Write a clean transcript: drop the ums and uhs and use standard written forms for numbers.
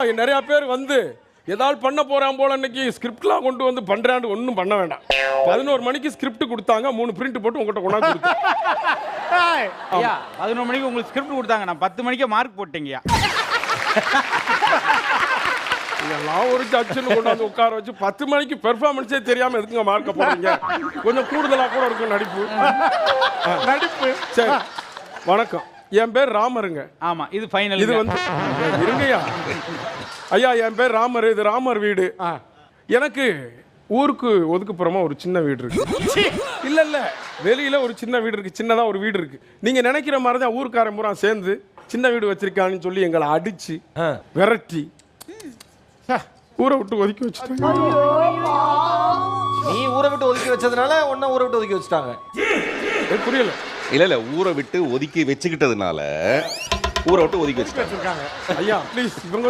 நிறைய பேர் வந்து ஏதாவது பண்ண போறான் போல இன்னைக்கு ஸ்கிரிப்ட்லாம் கொண்டு வந்து பண்றான்னு ஒன்றும் பண்ண வேண்டாம். 11 மணிக்கு ஸ்கிரிப்ட் கொடுத்தாங்க, 3 பிரிண்ட் போட்டு உங்கள்கிட்ட கொண்டாந்து கொடுத்தேன். ஐயா 11 மணிக்கு உங்களுக்கு ஸ்கிரிப்ட் கொடுத்தாங்க, நான் 10 மணிக்கே மார்க் போட்டேங்கய்யா. இதெல்லாம் ஒரு ஜட்ஜுன்னு கொண்டாந்து உட்கார வச்சு 10 மணிக்கு பெர்ஃபார்மன்ஸே தெரியாம எதுக்குங்க மார்க்க போறீங்க? கொஞ்சம் கூடுதலா கூட இருக்கும் நடிப்பு. நடிப்பு. சரி, வணக்கம். என் பேர் ராமருங்க. ஆமா, இது ஃபைனல். இது வந்து இருங்கய்யா. ஐயா, என் பேர் ராமர். இது ராமர் வீடு. எனக்கு ஊருக்கு ஒதுக்குப்புறமா ஒரு சின்ன வீடு இருக்கு. இல்ல இல்ல, வெளியில ஒரு சின்ன வீடு இருக்கு, சின்னதா ஒரு வீடு இருக்கு. நீங்க நினைக்கிற மாதிரி தான் ஊருக்காரன் பூரா சேர்ந்து சின்ன வீடு வச்சிருக்காங்கன்னு சொல்லி எங்களை அடிச்சு விரட்டி ஊரை விட்டு ஒதுக்கி வச்சுட்டாங்க. நீ ஊரை விட்டு ஒதுக்கி வச்சதுனால உன்ன ஊரை விட்டு ஒதுக்கி வச்சுட்டாங்க. புரியல? இல்ல ஊரை விட்டு ஒதுக்கி வச்சுக்கிட்டதுனால ஊரை விட்டு ஒதுக்கி வச்சுட்டாங்க. ஐயா ப்ளீஸ், இவங்க